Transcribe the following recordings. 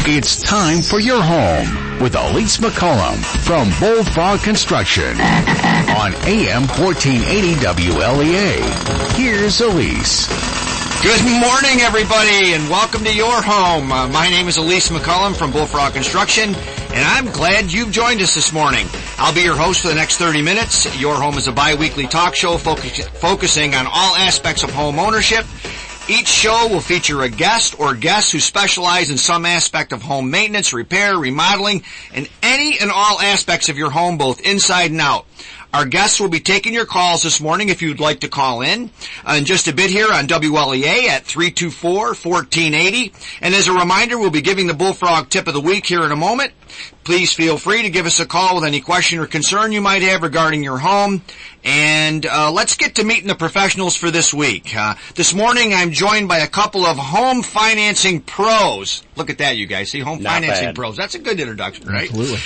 It's time for your home with Elise McCollumn from Bullfrog Construction on AM 1480 WLEA. Here's Elise. Good morning, everybody, and welcome to your home. My name is Elise McCollumn from Bullfrog Construction, and I'm glad you've joined us this morning. I'll be your host for the next 30 minutes. Your Home is a bi-weekly talk show focusing on all aspects of home ownership. Each show will feature a guest or guests who specialize in some aspect of home maintenance, repair, remodeling, and any and all aspects of your home, both inside and out. Our guests will be taking your calls this morning if you'd like to call in just a bit here on WLEA at 324-1480. And as a reminder, we'll be giving the Bullfrog Tip of the Week here in a moment. Please feel free to give us a call with any question or concern you might have regarding your home. And let's get to meeting the professionals for this week. This morning, I'm joined by a couple of home financing pros. Look at that, you guys. See, home financing pros. That's a good introduction, right? Absolutely.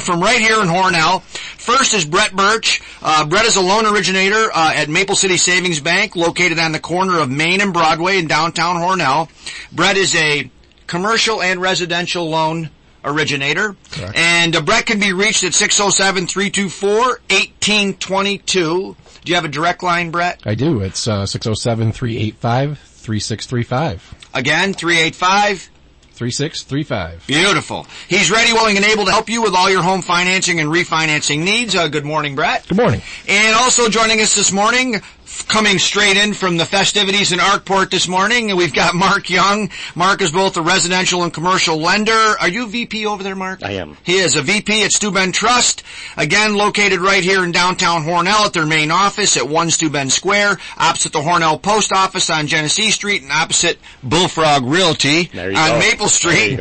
From right here in Hornell. First is Brett Birch. Brett is a loan originator at Maple City Savings Bank, located on the corner of Main and Broadway in downtown Hornell. Brett is a commercial and residential loan originator. Correct. And Brett can be reached at 607-324-1822. Do you have a direct line, Brett? I do. It's 607-385-3635. Again, 385-3635. Beautiful. He's ready, willing, and able to help you with all your home financing and refinancing needs. Good morning, Brett. Good morning. And also joining us this morning, coming straight in from the festivities in Arkport this morning, we've got Mark Young. Mark is both a residential and commercial lender. Are you VP over there, Mark? I am. He is a VP at Steuben Trust, again located right here in downtown Hornell at their main office at 1 Steuben Square, opposite the Hornell Post Office on Genesee Street and opposite Bullfrog Realty on Maple Street.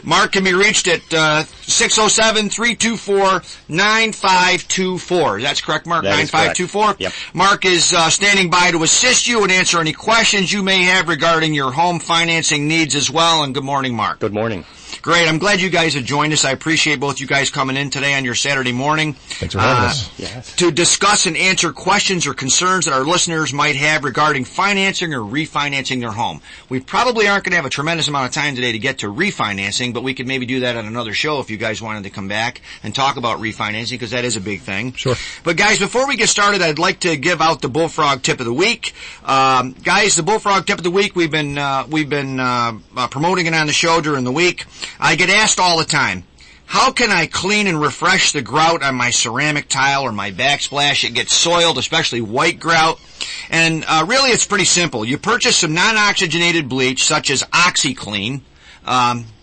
Mark can be reached at 607-324-9524. That's correct, Mark? That 9524? Yep. Mark is standing by to assist you and answer any questions you may have regarding your home financing needs as well. And good morning, Mark. Good morning. Great. I'm glad you guys have joined us. I appreciate both you guys coming in today on your Saturday morning. Thanks for having us. Yes. To discuss and answer questions or concerns that our listeners might have regarding financing or refinancing their home. We probably aren't going to have a tremendous amount of time today to get to refinancing, but we could maybe do that on another show if you guys wanted to come back and talk about refinancing, because that is a big thing. Sure. But guys, before we get started, I'd like to give out the Bullfrog Tip of the Week. Guys, the Bullfrog Tip of the Week, we've been promoting it on the show during the week. I get asked all the time, how can I clean and refresh the grout on my ceramic tile or my backsplash? It gets soiled, especially white grout. And really, it's pretty simple. You purchase some non-oxygenated bleach, such as OxyClean.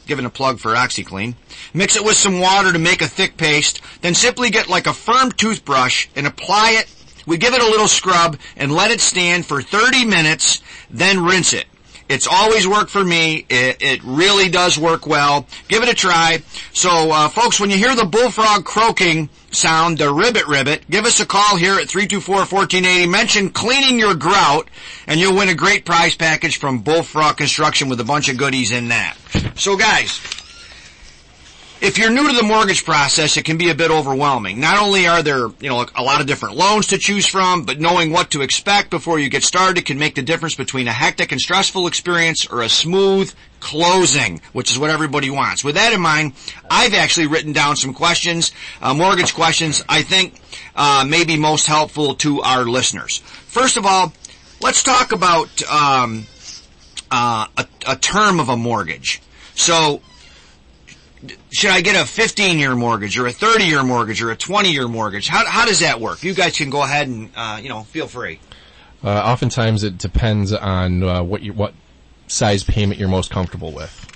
Giving a plug for OxyClean. Mix it with some water to make a thick paste. Then simply get like a firm toothbrush and apply it. We give it a little scrub and let it stand for 30 minutes, then rinse it. It's always worked for me. It really does work well. Give it a try. So, folks, when you hear the bullfrog croaking sound, the ribbit, give us a call here at 324-1480. Mention cleaning your grout, and you'll win a great prize package from Bullfrog Construction with a bunch of goodies in that. So, guys, if you're new to the mortgage process, it can be a bit overwhelming. Not only are there, a lot of different loans to choose from, but knowing what to expect before you get started can make the difference between a hectic and stressful experience or a smooth closing, which is what everybody wants. With that in mind, I've actually written down some questions, mortgage questions, I think may be most helpful to our listeners. First of all, let's talk about a term of a mortgage. So, should I get a 15-year mortgage or a 30-year mortgage or a 20-year mortgage? How does that work? You guys can go ahead and, feel free. Oftentimes it depends on what size payment you're most comfortable with.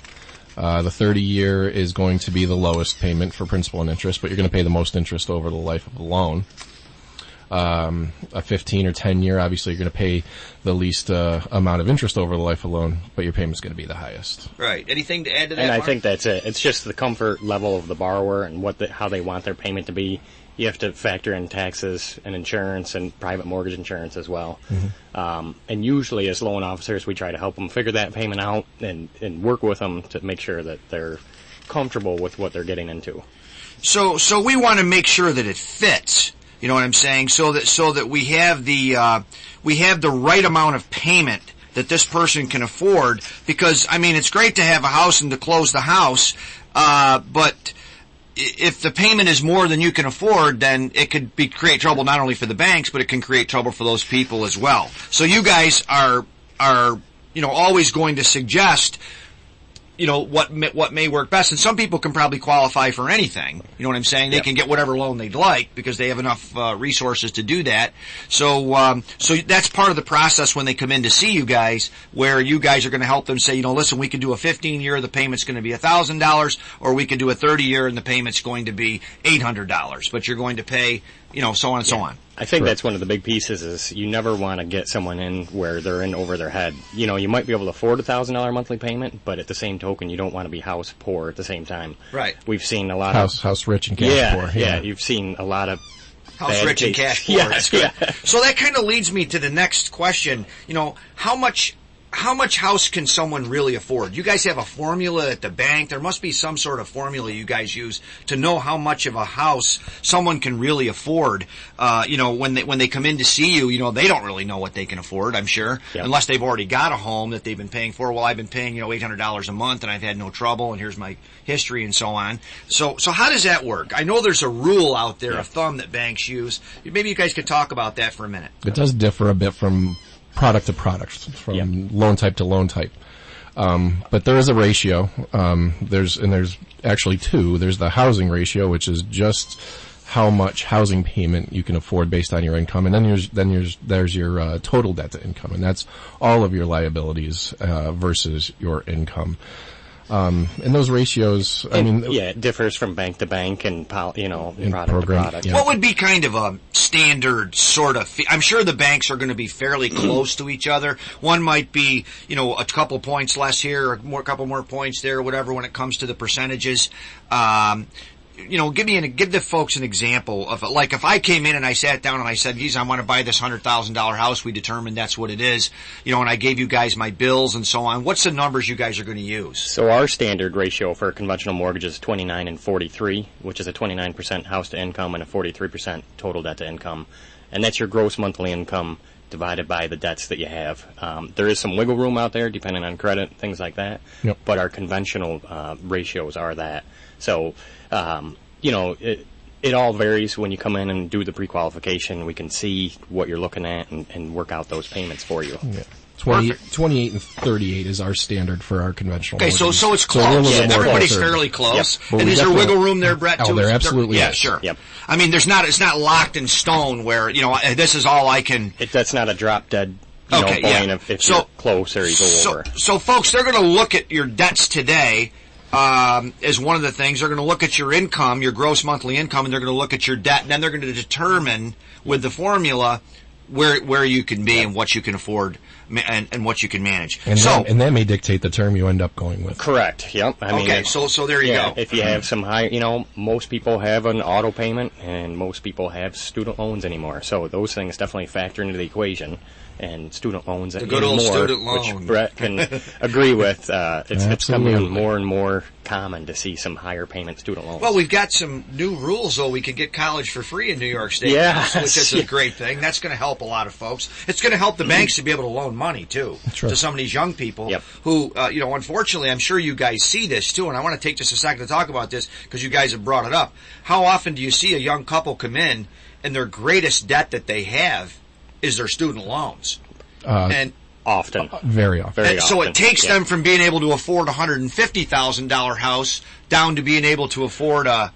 The 30-year is going to be the lowest payment for principal and interest, but you're going to pay the most interest over the life of the loan. A 15 or 10-year, obviously you're going to pay the least amount of interest over the life of the loan, but your payment's going to be the highest. Right. Anything to add to that, And Mark? I think that's it. It's just the comfort level of the borrower and how they want their payment to be. You have to factor in taxes and insurance and private mortgage insurance as well. Mm-hmm. And usually as loan officers, we try to help them figure that payment out and work with them to make sure that they're comfortable with what they're getting into. So we want to make sure that it fits. You know what I'm saying? So that we have the right amount of payment that this person can afford. Because, I mean, it's great to have a house and to close the house, but if the payment is more than you can afford, then it could create trouble not only for the banks, but it can create trouble for those people as well. So you guys are always going to suggest, what may work best. And some people can probably qualify for anything. You know what I'm saying? They can get whatever loan they'd like because they have enough resources to do that. So that's part of the process when they come in to see you guys, where you guys are going to help them say, listen, we can do a 15-year, the payment's going to be $1,000, or we can do a 30-year and the payment's going to be $800, but you're going to pay, so on and so on. I think that's one of the big pieces is you never want to get someone in where they're in over their head. You might be able to afford $1,000 monthly payment, but at the same token, you don't want to be house poor at the same time. Right. We've seen a lot house rich and cash poor. Yeah, you've seen a lot of house rich and cash poor. That's good. So that kind of leads me to the next question. How much house can someone really afford? You guys have a formula at the bank. There must be some sort of formula you guys use to know how much of a house someone can really afford. When they come in to see you, they don't really know what they can afford, I'm sure, unless they've already got a home that they've been paying for. Well, I've been paying, $800 a month and I've had no trouble and here's my history and so on. So how does that work? I know there's a rule out there, a thumb that banks use. Maybe you guys could talk about that for a minute. It does differ a bit from product to product, from loan type to loan type. But there is a ratio. There's actually two. There's the housing ratio, which is just how much housing payment you can afford based on your income, and then there's your total debt to income, and that's all of your liabilities versus your income. And those ratios, it differs from bank to bank and product to product. Yeah. What would be kind of a standard sort of fee? I'm sure the banks are going to be fairly close to each other. One might be, a couple points less here, or a couple more points there, or whatever, when it comes to the percentages. Give the folks an example of, like, if I came in and I sat down and I said, geez, I want to buy this $100,000 house, we determined that's what it is, and I gave you guys my bills and so on. What's the numbers you guys are going to use? So our standard ratio for a conventional mortgage is 29 and 43, which is a 29% house to income and a 43% total debt to income. And that's your gross monthly income divided by the debts that you have. There is some wiggle room out there depending on credit, things like that. Yep. But our conventional ratios are that. So, it all varies when you come in and do the pre-qualification. We can see what you're looking at and work out those payments for you. Yeah. 28 and 38 is our standard for our conventional. Okay, so it's close. Everybody's fairly close. Yep. And is there wiggle room there, Brett? Oh, there absolutely is. is. Sure. Yep. I mean, it's not locked in stone where, this is all I can. That's not a drop dead. Point if you're close or you go over. So folks, they're going to look at your debts today. As one of the things, they're going to look at your income, your gross monthly income, and they're going to look at your debt, and then they're going to determine with the formula where you can be and what you can afford and what you can manage. And that may dictate the term you end up going with. Correct. Yep. So there you go. If you have some high, most people have an auto payment and most people have student loans anymore. So those things definitely factor into the equation. And student loans, the good old student loan, which Brett can agree with. It's becoming more and more common to see some higher payment student loans. Well, we've got some new rules, though. We can get college for free in New York State, which is a great thing. That's going to help a lot of folks. It's going to help the banks to be able to loan money, too, to some of these young people who, unfortunately, I'm sure you guys see this, too, and I want to take just a second to talk about this because you guys have brought it up. How often do you see a young couple come in and their greatest debt that they have is their student loans? And often. Very often. So it takes them from being able to afford a $150,000 house down to being able to afford or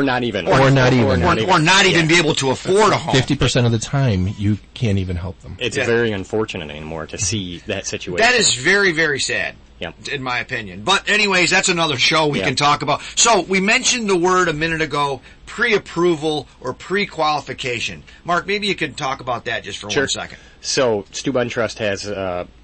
not even be able to afford a home. 50% of the time, you can't even help them. It's very unfortunate anymore to see that situation. That is very, very sad. In my opinion. But anyways, that's another show we can talk about. So we mentioned the word a minute ago, pre-approval or pre-qualification. Mark, maybe you could talk about that just for 1 second. So Steuben Trust has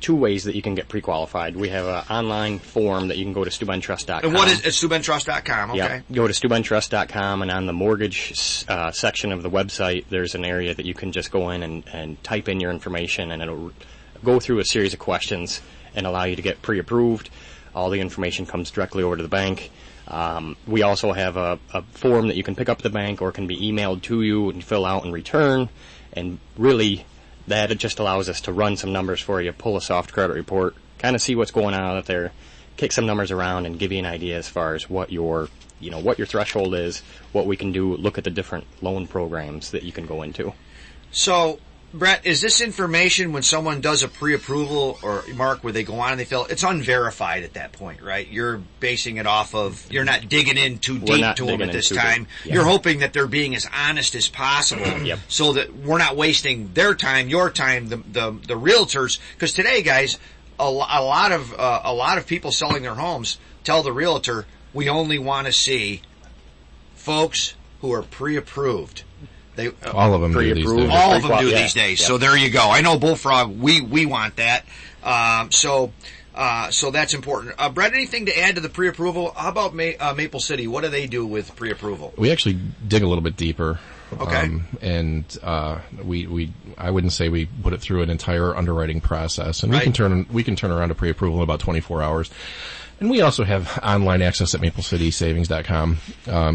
two ways that you can get pre-qualified. We have an online form that you can go to SteubenTrust.com. And what is it? SteubenTrust.com, okay. Yeah, go to SteubenTrust.com, and on the mortgage section of the website, there's an area that you can just go in and type in your information, and it'll go through a series of questions and allow you to get pre-approved. All the information comes directly over to the bank. We also have a form that you can pick up at the bank or can be emailed to you and fill out and return. And really, that just allows us to run some numbers for you, pull a soft credit report, kind of see what's going on out there, kick some numbers around, and give you an idea as far as what your threshold is, what we can do, look at the different loan programs that you can go into. So, Brett, is this information when someone does a pre-approval, or Mark, where they go on and they fill, it's unverified at that point, right? You're basing it off of, you're not digging in too deep to them at this time. Yeah. You're hoping that they're being as honest as possible, Yep. so that we're not wasting their time, your time, the realtors. Because today, guys, a lot of people selling their homes tell the realtor, we only want to see folks who are pre-approved. All of them do these days. All of them do these days. Yeah. So there you go. I know Bullfrog. We want that. So that's important. Brett, anything to add to the pre-approval? How about Maple City? What do they do with pre-approval? We actually dig a little bit deeper. Okay. I wouldn't say we put it through an entire underwriting process, and Right. we can turn around a pre-approval in about 24 hours. And we also have online access at MapleCitySavings.com.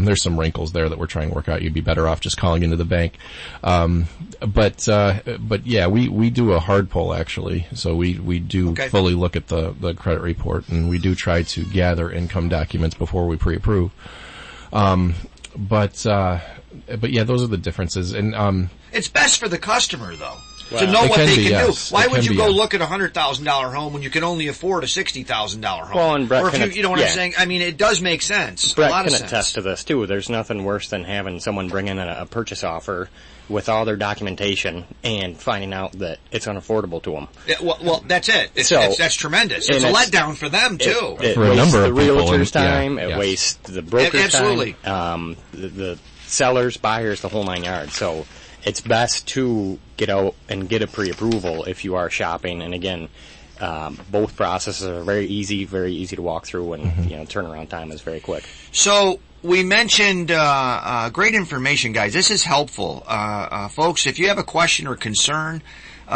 There's some wrinkles there that we're trying to work out. You'd be better off just calling into the bank. But yeah, we do a hard pull actually. So we do fully look at the credit report, and we do try to gather income documents before we pre-approve. But yeah, those are the differences. And It's best for the customer, though, Wow. to know It what can they be, can yes. do. Why It would can you be, go yeah. look at a $100,000 home when you can only afford a $60,000 home? Well, and Brett or if can you know what I'm yeah. saying? I mean, it does make sense. Brett a lot can of sense. attest to this too. There's nothing worse than having someone bring in a purchase offer with all their documentation and finding out that it's unaffordable to them. Yeah, well, that's it. That's tremendous. It's a letdown for them too. It For a wastes number the of people, realtor's and- yeah, time. It yes. wastes the broker's Absolutely. time. The sellers, buyers, the whole 9 yards. So it's best to get out and get a pre-approval if you are shopping. And again, both processes are very easy to walk through, and turnaround time is very quick. So we mentioned great information, guys. This is helpful. Folks, if you have a question or concern,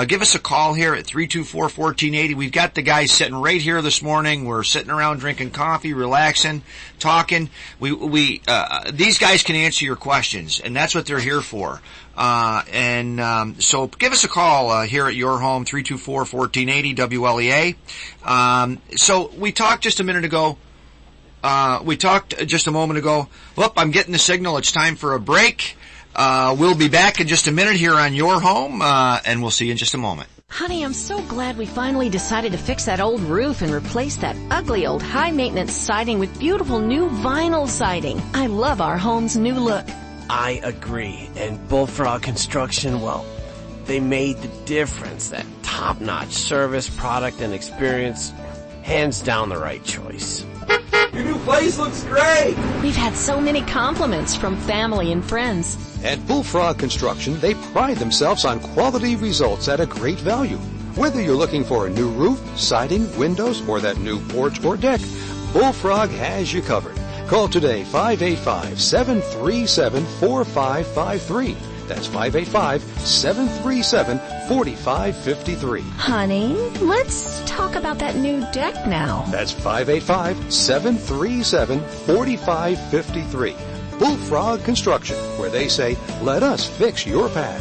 give us a call here at 324-1480. We've got the guys sitting right here this morning. We're sitting around drinking coffee, relaxing, talking. These guys can answer your questions, and that's what they're here for. So give us a call here at your home, 324-1480 WLEA. So we talked just a minute ago. We talked just a moment ago. Whoop, I'm getting the signal. It's time for a break. We'll be back in just a minute here on your home, and we'll see you in just a moment. Honey, I'm so glad we finally decided to fix that old roof and replace that ugly old high-maintenance siding with beautiful new vinyl siding. I love our home's new look. I agree. And Bullfrog Construction, well, they made the difference. That top-notch service, product, and experience, hands down the right choice. Your new place looks great! We've had so many compliments from family and friends. At Bullfrog Construction, they pride themselves on quality results at a great value. Whether you're looking for a new roof, siding, windows, or that new porch or deck, Bullfrog has you covered. Call today, 585-737-4553. That's 585-737-4553. Honey, let's talk about that new deck now. That's 585-737-4553. Bullfrog Construction, where they say, let us fix your pad.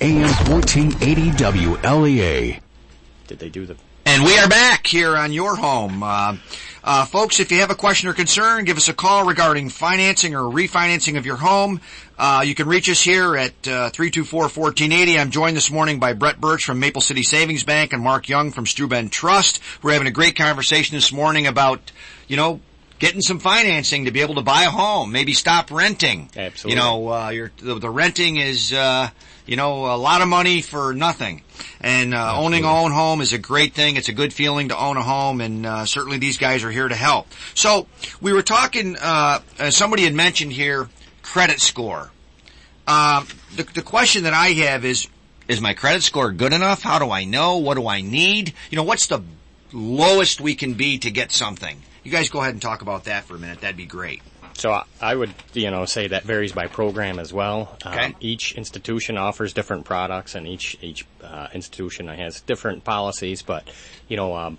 AM 1480 WLEA. Did they do the... And we are back here on your home. Folks, if you have a question or concern, give us a call regarding financing or refinancing of your home. You can reach us here at 324-1480. I'm joined this morning by Brett Birch from Maple City Savings Bank and Mark Young from Steuben Trust. We're having a great conversation this morning about, getting some financing to be able to buy a home, maybe stop renting. Absolutely. The renting is, a lot of money for nothing. And owning a own home is a great thing. It's a good feeling to own a home, and certainly these guys are here to help. So we were talking, somebody had mentioned here, credit score. The question that I have is my credit score good enough? How do I know? What do I need? What's the lowest we can be to get something? You guys go ahead and talk about that for a minute. That'd be great. So I would, say that varies by program as well. Okay. Each institution offers different products, and each institution has different policies. But, I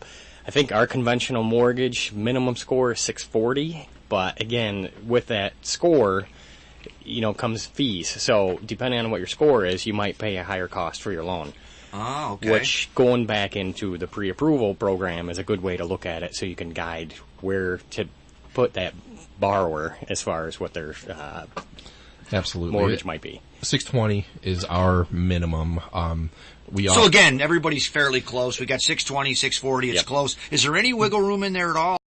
think our conventional mortgage minimum score is 640. But again, with that score, comes fees. So depending on what your score is, you might pay a higher cost for your loan. Oh, okay. Which, going back into the pre-approval program, is a good way to look at it, so you can guide where to put that borrower as far as what their absolutely mortgage might be. 620 is our minimum. So again, everybody's fairly close. We got 620, 640. It's Yep. close. Is there any wiggle room in there at all?